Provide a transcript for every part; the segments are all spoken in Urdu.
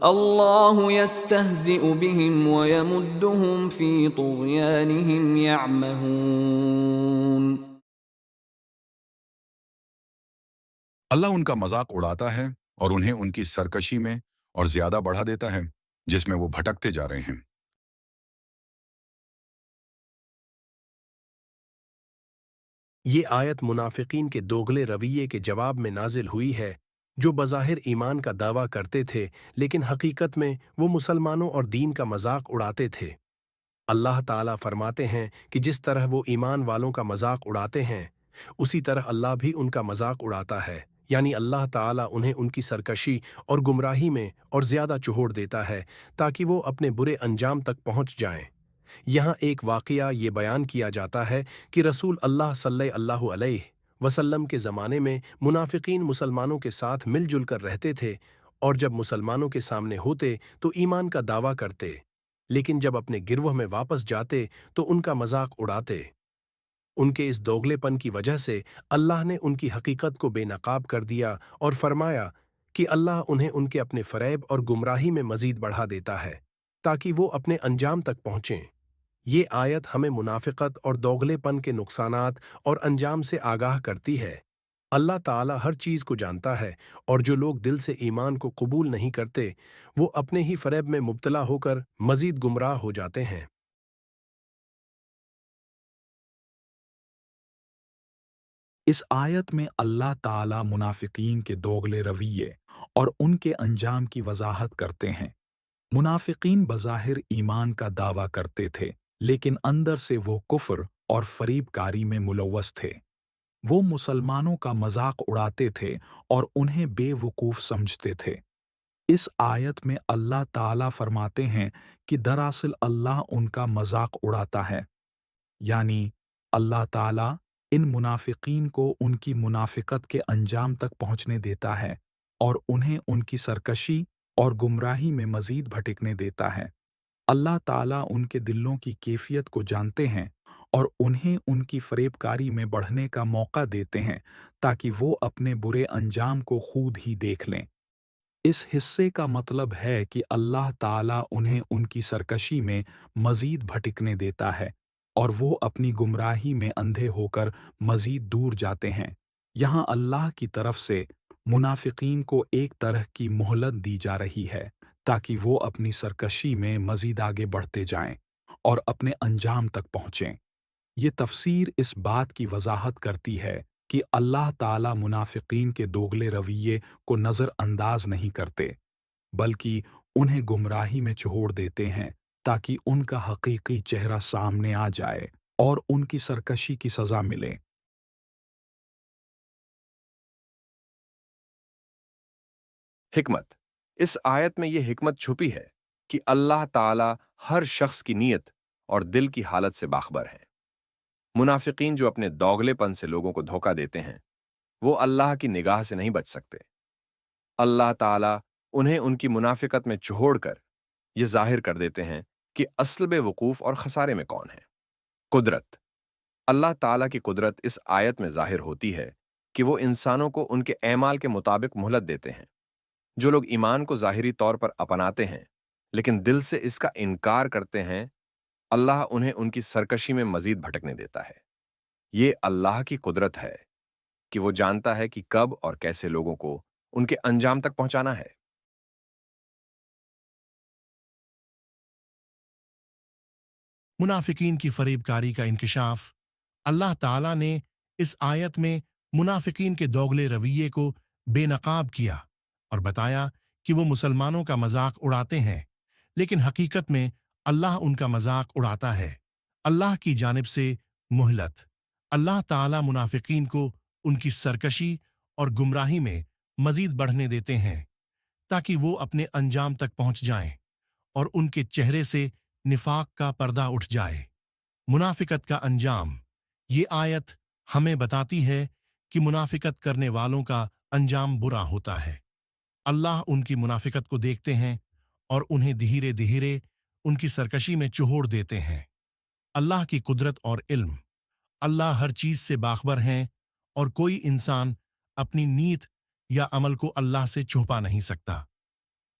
اللہ یستہزئ بہم ویمدہم فی طغیانہم یعمہون۔ اللہ ان کا مذاق اڑاتا ہے اور انہیں ان کی سرکشی میں اور زیادہ بڑھا دیتا ہے جس میں وہ بھٹکتے جا رہے ہیں۔ یہ آیت منافقین کے دوغلے رویے کے جواب میں نازل ہوئی ہے، جو بظاہر ایمان کا دعویٰ کرتے تھے لیکن حقیقت میں وہ مسلمانوں اور دین کا مذاق اڑاتے تھے۔ اللہ تعالیٰ فرماتے ہیں کہ جس طرح وہ ایمان والوں کا مذاق اڑاتے ہیں، اسی طرح اللہ بھی ان کا مذاق اڑاتا ہے، یعنی اللہ تعالیٰ انہیں ان کی سرکشی اور گمراہی میں اور زیادہ چہوڑ دیتا ہے تاکہ وہ اپنے برے انجام تک پہنچ جائیں۔ یہاں ایک واقعہ یہ بیان کیا جاتا ہے کہ رسول اللہ صلی اللہ علیہ وسلم کے زمانے میں منافقین مسلمانوں کے ساتھ مل جل کر رہتے تھے، اور جب مسلمانوں کے سامنے ہوتے تو ایمان کا دعویٰ کرتے، لیکن جب اپنے گروہ میں واپس جاتے تو ان کا مذاق اڑاتے۔ ان کے اس دوغلے پن کی وجہ سے اللہ نے ان کی حقیقت کو بے نقاب کر دیا اور فرمایا کہ اللہ انہیں ان کے اپنے فریب اور گمراہی میں مزید بڑھا دیتا ہے تاکہ وہ اپنے انجام تک پہنچیں۔ یہ آیت ہمیں منافقت اور دوغلے پن کے نقصانات اور انجام سے آگاہ کرتی ہے۔ اللہ تعالیٰ ہر چیز کو جانتا ہے، اور جو لوگ دل سے ایمان کو قبول نہیں کرتے وہ اپنے ہی فریب میں مبتلا ہو کر مزید گمراہ ہو جاتے ہیں۔ اس آیت میں اللہ تعالیٰ منافقین کے دوغلے رویے اور ان کے انجام کی وضاحت کرتے ہیں۔ منافقین بظاہر ایمان کا دعویٰ کرتے تھے لیکن اندر سے وہ کفر اور فریب کاری میں ملوث تھے۔ وہ مسلمانوں کا مذاق اڑاتے تھے اور انہیں بے وقوف سمجھتے تھے۔ اس آیت میں اللہ تعالیٰ فرماتے ہیں کہ دراصل اللہ ان کا مذاق اڑاتا ہے، یعنی اللہ تعالیٰ ان منافقین کو ان کی منافقت کے انجام تک پہنچنے دیتا ہے اور انہیں ان کی سرکشی اور گمراہی میں مزید بھٹکنے دیتا ہے۔ اللہ تعالیٰ ان کے دلوں کی کیفیت کو جانتے ہیں اور انہیں ان کی فریب کاری میں بڑھنے کا موقع دیتے ہیں تاکہ وہ اپنے برے انجام کو خود ہی دیکھ لیں۔ اس حصے کا مطلب ہے کہ اللہ تعالیٰ انہیں ان کی سرکشی میں مزید بھٹکنے دیتا ہے اور وہ اپنی گمراہی میں اندھے ہو کر مزید دور جاتے ہیں۔ یہاں اللہ کی طرف سے منافقین کو ایک طرح کی مہلت دی جا رہی ہے تاکہ وہ اپنی سرکشی میں مزید آگے بڑھتے جائیں اور اپنے انجام تک پہنچیں۔ یہ تفسیر اس بات کی وضاحت کرتی ہے کہ اللہ تعالیٰ منافقین کے دوغلے رویے کو نظر انداز نہیں کرتے، بلکہ انہیں گمراہی میں چھوڑ دیتے ہیں تاکہ ان کا حقیقی چہرہ سامنے آ جائے اور ان کی سرکشی کی سزا ملے۔ حکمت: اس آیت میں یہ حکمت چھپی ہے کہ اللہ تعالیٰ ہر شخص کی نیت اور دل کی حالت سے باخبر ہے۔ منافقین جو اپنے دوغلے پن سے لوگوں کو دھوکہ دیتے ہیں، وہ اللہ کی نگاہ سے نہیں بچ سکتے۔ اللہ تعالیٰ انہیں ان کی منافقت میں چھوڑ کر یہ ظاہر کر دیتے ہیں کہ اصل بے وقوف اور خسارے میں کون ہے۔ قدرت: اللہ تعالیٰ کی قدرت اس آیت میں ظاہر ہوتی ہے کہ وہ انسانوں کو ان کے اعمال کے مطابق مہلت دیتے ہیں۔ جو لوگ ایمان کو ظاہری طور پر اپناتے ہیں لیکن دل سے اس کا انکار کرتے ہیں، اللہ انہیں ان کی سرکشی میں مزید بھٹکنے دیتا ہے۔ یہ اللہ کی قدرت ہے کہ وہ جانتا ہے کہ کب اور کیسے لوگوں کو ان کے انجام تک پہنچانا ہے۔ منافقین کی فریب کاری کا انکشاف۔ اللہ تعالیٰ نے اس آیت میں منافقین کے دوغلے رویے کو بے نقاب کیا اور بتایا کہ وہ مسلمانوں کا مذاق اڑاتے ہیں، لیکن حقیقت میں اللہ ان کا مذاق اڑاتا ہے۔ اللہ کی جانب سے مہلت۔ اللہ تعالیٰ منافقین کو ان کی سرکشی اور گمراہی میں مزید بڑھنے دیتے ہیں تاکہ وہ اپنے انجام تک پہنچ جائیں اور ان کے چہرے سے نفاق کا پردہ اٹھ جائے۔ منافقت کا انجام۔ یہ آیت ہمیں بتاتی ہے کہ منافقت کرنے والوں کا انجام برا ہوتا ہے۔ اللہ ان کی منافقت کو دیکھتے ہیں اور انہیں دھیرے دھیرے ان کی سرکشی میں چھوڑ دیتے ہیں۔ اللہ کی قدرت اور علم۔ اللہ ہر چیز سے باخبر ہیں اور کوئی انسان اپنی نیت یا عمل کو اللہ سے چھپا نہیں سکتا۔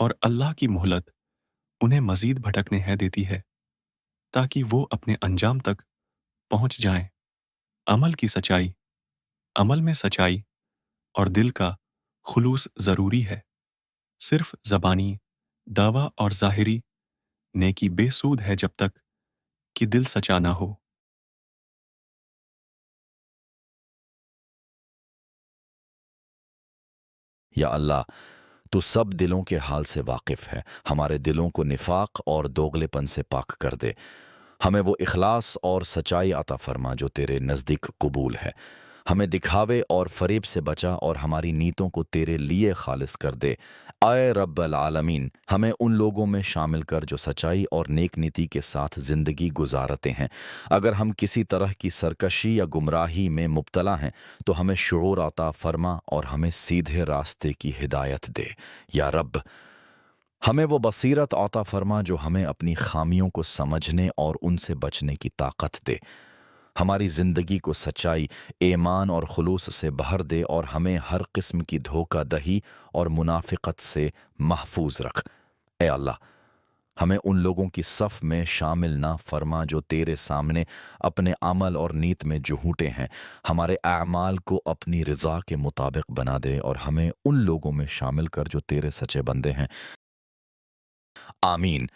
اور اللہ کی مہلت انہیں مزید بھٹکنے ہے دیتی ہے تاکہ وہ اپنے انجام تک پہنچ جائیں۔ عمل میں سچائی اور دل کا خلوص ضروری ہے۔ صرف زبانی دعویٰ اور ظاہری نیکی بے سود ہے جب تک کہ دل سچا نہ ہو۔ یا اللہ، تو سب دلوں کے حال سے واقف ہے، ہمارے دلوں کو نفاق اور دوغلے پن سے پاک کر دے، ہمیں وہ اخلاص اور سچائی عطا فرما جو تیرے نزدیک قبول ہے، ہمیں دکھاوے اور فریب سے بچا اور ہماری نیتوں کو تیرے لیے خالص کر دے۔ اے رب العالمین، ہمیں ان لوگوں میں شامل کر جو سچائی اور نیک نیتی کے ساتھ زندگی گزارتے ہیں۔ اگر ہم کسی طرح کی سرکشی یا گمراہی میں مبتلا ہیں تو ہمیں شعور عطا فرما اور ہمیں سیدھے راستے کی ہدایت دے۔ یا رب، ہمیں وہ بصیرت عطا فرما جو ہمیں اپنی خامیوں کو سمجھنے اور ان سے بچنے کی طاقت دے، ہماری زندگی کو سچائی، ایمان اور خلوص سے بھر دے اور ہمیں ہر قسم کی دھوکہ دہی اور منافقت سے محفوظ رکھ۔ اے اللہ، ہمیں ان لوگوں کی صف میں شامل نہ فرما جو تیرے سامنے اپنے عمل اور نیت میں جھوٹے ہیں، ہمارے اعمال کو اپنی رضا کے مطابق بنا دے اور ہمیں ان لوگوں میں شامل کر جو تیرے سچے بندے ہیں۔ آمین۔